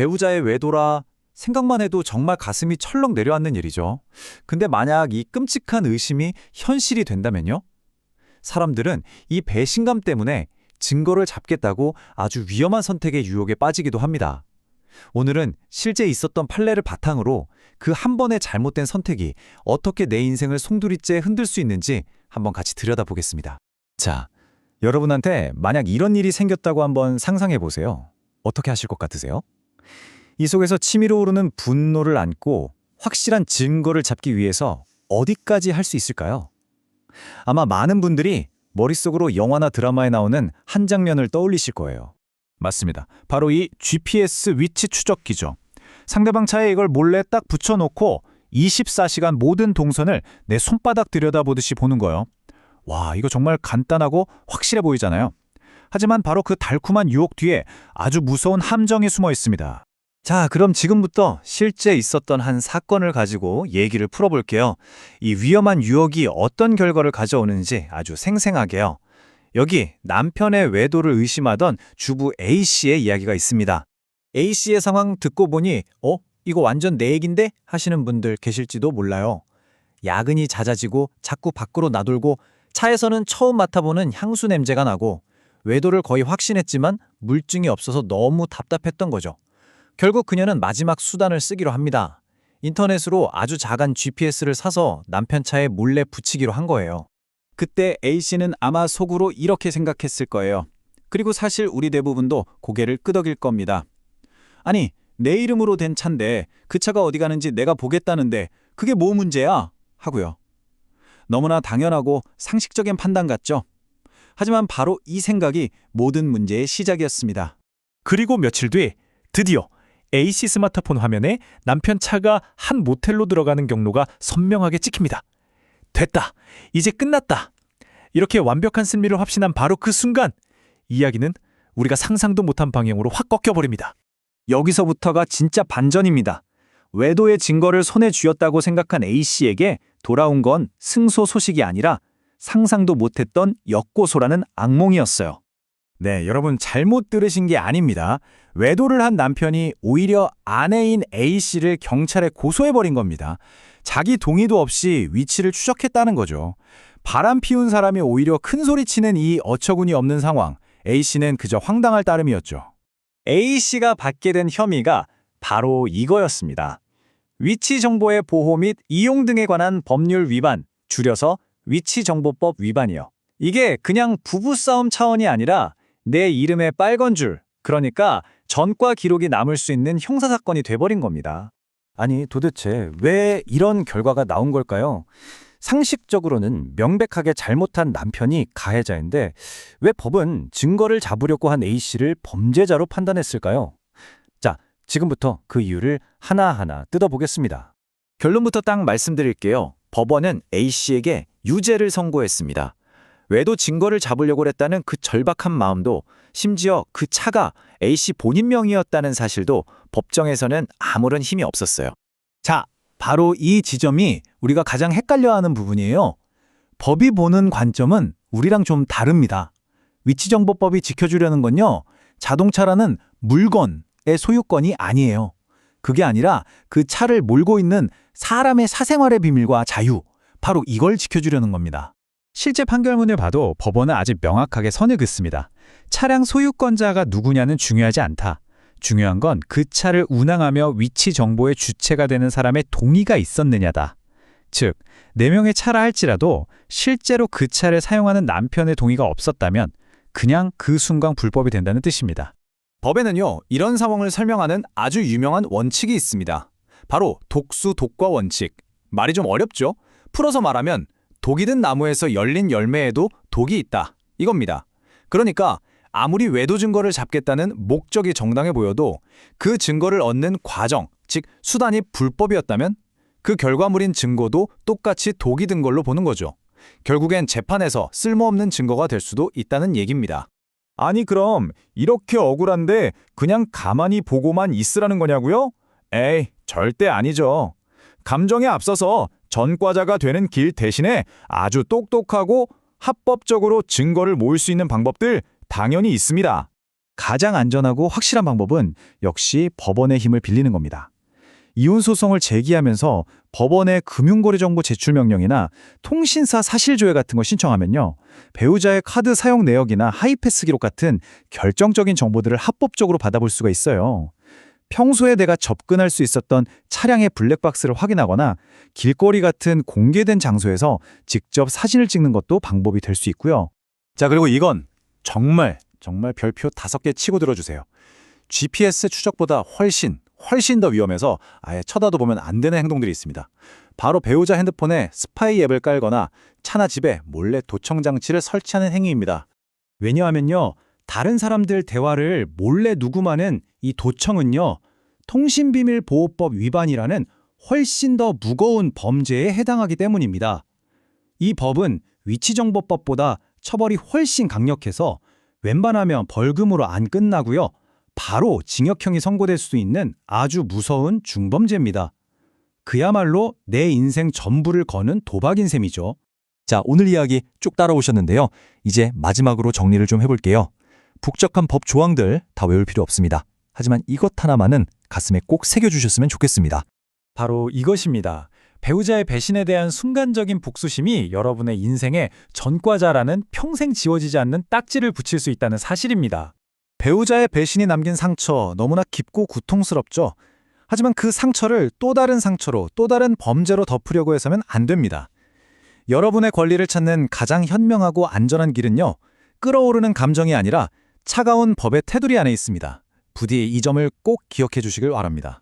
배우자의 외도라 생각만 해도 정말 가슴이 철렁 내려앉는 일이죠. 근데 만약 이 끔찍한 의심이 현실이 된다면요? 사람들은 이 배신감 때문에 증거를 잡겠다고 아주 위험한 선택의 유혹에 빠지기도 합니다. 오늘은 실제 있었던 판례를 바탕으로 그 한 번의 잘못된 선택이 어떻게 내 인생을 송두리째 흔들 수 있는지 한번 같이 들여다보겠습니다. 자, 여러분한테 만약 이런 일이 생겼다고 한번 상상해 보세요. 어떻게 하실 것 같으세요? 이 속에서 치밀어 오르는 분노를 안고 확실한 증거를 잡기 위해서 어디까지 할 수 있을까요? 아마 많은 분들이 머릿속으로 영화나 드라마에 나오는 한 장면을 떠올리실 거예요. 맞습니다. 바로 이 GPS 위치 추적기죠. 상대방 차에 이걸 몰래 딱 붙여놓고 24시간 모든 동선을 내 손바닥 들여다보듯이 보는 거예요. 와, 이거 정말 간단하고 확실해 보이잖아요. 하지만 바로 그 달콤한 유혹 뒤에 아주 무서운 함정이 숨어 있습니다. 자, 그럼 지금부터 실제 있었던 한 사건을 가지고 얘기를 풀어볼게요. 이 위험한 유혹이 어떤 결과를 가져오는지 아주 생생하게요. 여기 남편의 외도를 의심하던 주부 A씨의 이야기가 있습니다. A씨의 상황 듣고 보니 이거 완전 내 얘긴데? 하시는 분들 계실지도 몰라요. 야근이 잦아지고 자꾸 밖으로 나돌고 차에서는 처음 맡아보는 향수 냄새가 나고 외도를 거의 확신했지만 물증이 없어서 너무 답답했던 거죠. 결국 그녀는 마지막 수단을 쓰기로 합니다. 인터넷으로 아주 작은 GPS를 사서 남편 차에 몰래 붙이기로 한 거예요. 그때 A씨는 아마 속으로 이렇게 생각했을 거예요. 그리고 사실 우리 대부분도 고개를 끄덕일 겁니다. 아니, 내 이름으로 된 차인데 그 차가 어디 가는지 내가 보겠다는데 그게 뭐 문제야? 하고요. 너무나 당연하고 상식적인 판단 같죠? 하지만 바로 이 생각이 모든 문제의 시작이었습니다. 그리고 며칠 뒤 드디어 A씨 스마트폰 화면에 남편 차가 한 모텔로 들어가는 경로가 선명하게 찍힙니다. 됐다. 이제 끝났다. 이렇게 완벽한 승리를 확신한 바로 그 순간 이야기는 우리가 상상도 못한 방향으로 확 꺾여버립니다. 여기서부터가 진짜 반전입니다. 외도의 증거를 손에 쥐었다고 생각한 A씨에게 돌아온 건 승소 소식이 아니라 상상도 못했던 역고소라는 악몽이었어요. 네, 여러분 잘못 들으신 게 아닙니다. 외도를 한 남편이 오히려 아내인 A씨를 경찰에 고소해버린 겁니다. 자기 동의도 없이 위치를 추적했다는 거죠. 바람 피운 사람이 오히려 큰 소리치는 이 어처구니 없는 상황, A씨는 그저 황당할 따름이었죠. A씨가 받게 된 혐의가 바로 이거였습니다. 위치 정보의 보호 및 이용 등에 관한 법률 위반, 줄여서 위치정보법 위반이요. 이게 그냥 부부싸움 차원이 아니라 내 이름에 빨간 줄, 그러니까 전과 기록이 남을 수 있는 형사사건이 돼버린 겁니다. 아니, 도대체 왜 이런 결과가 나온 걸까요? 상식적으로는 명백하게 잘못한 남편이 가해자인데 왜 법은 증거를 잡으려고 한 A씨를 범죄자로 판단했을까요? 자, 지금부터 그 이유를 하나하나 뜯어보겠습니다. 결론부터 딱 말씀드릴게요. 법원은 A씨에게 유죄를 선고했습니다. 외도 증거를 잡으려고 했다는 그 절박한 마음도 심지어 그 차가 A씨 본인 명의였다는 사실도 법정에서는 아무런 힘이 없었어요. 자, 바로 이 지점이 우리가 가장 헷갈려하는 부분이에요. 법이 보는 관점은 우리랑 좀 다릅니다. 위치정보법이 지켜주려는 건요, 자동차라는 물건의 소유권이 아니에요. 그게 아니라 그 차를 몰고 있는 사람의 사생활의 비밀과 자유, 바로 이걸 지켜주려는 겁니다. 실제 판결문을 봐도 법원은 아주 명확하게 선을 긋습니다. 차량 소유권자가 누구냐는 중요하지 않다. 중요한 건 그 차를 운항하며 위치 정보의 주체가 되는 사람의 동의가 있었느냐다. 즉, 4명의 차라 할지라도 실제로 그 차를 사용하는 남편의 동의가 없었다면 그냥 그 순간 불법이 된다는 뜻입니다. 법에는요, 이런 상황을 설명하는 아주 유명한 원칙이 있습니다. 바로 독수독과 원칙. 말이 좀 어렵죠? 풀어서 말하면 독이 든 나무에서 열린 열매에도 독이 있다. 이겁니다. 그러니까 아무리 외도 증거를 잡겠다는 목적이 정당해 보여도 그 증거를 얻는 과정, 즉 수단이 불법이었다면 그 결과물인 증거도 똑같이 독이 든 걸로 보는 거죠. 결국엔 재판에서 쓸모없는 증거가 될 수도 있다는 얘기입니다. 아니 그럼 이렇게 억울한데 그냥 가만히 보고만 있으라는 거냐고요? 에이, 절대 아니죠. 감정에 앞서서 전과자가 되는 길 대신에 아주 똑똑하고 합법적으로 증거를 모을 수 있는 방법들 당연히 있습니다. 가장 안전하고 확실한 방법은 역시 법원의 힘을 빌리는 겁니다. 이혼 소송을 제기하면서 법원에 금융거래정보 제출 명령이나 통신사 사실조회 같은 거 신청하면요. 배우자의 카드 사용 내역이나 하이패스 기록 같은 결정적인 정보들을 합법적으로 받아볼 수가 있어요. 평소에 내가 접근할 수 있었던 차량의 블랙박스를 확인하거나 길거리 같은 공개된 장소에서 직접 사진을 찍는 것도 방법이 될 수 있고요. 자, 그리고 이건 정말 별표 5개 치고 들어주세요. GPS 추적보다 훨씬 더 위험해서 아예 쳐다도 보면 안 되는 행동들이 있습니다. 바로 배우자 핸드폰에 스파이 앱을 깔거나 차나 집에 몰래 도청 장치를 설치하는 행위입니다. 왜냐하면요, 다른 사람들 대화를 몰래 녹음하는 이 도청은요, 통신비밀보호법 위반이라는 훨씬 더 무거운 범죄에 해당하기 때문입니다. 이 법은 위치정보법보다 처벌이 훨씬 강력해서 웬만하면 벌금으로 안 끝나고요. 바로 징역형이 선고될 수 있는 아주 무서운 중범죄입니다. 그야말로 내 인생 전부를 거는 도박인 셈이죠. 자, 오늘 이야기 쭉 따라오셨는데요. 이제 마지막으로 정리를 좀 해볼게요. 북적한 법 조항들 다 외울 필요 없습니다. 하지만 이것 하나만은 가슴에 꼭 새겨주셨으면 좋겠습니다. 바로 이것입니다. 배우자의 배신에 대한 순간적인 복수심이 여러분의 인생에 전과자라는 평생 지워지지 않는 딱지를 붙일 수 있다는 사실입니다. 배우자의 배신이 남긴 상처 너무나 깊고 고통스럽죠. 하지만 그 상처를 또 다른 상처로, 또 다른 범죄로 덮으려고 해서는 안 됩니다. 여러분의 권리를 찾는 가장 현명하고 안전한 길은요, 끓어오르는 감정이 아니라 차가운 법의 테두리 안에 있습니다. 부디 이 점을 꼭 기억해 주시길 바랍니다.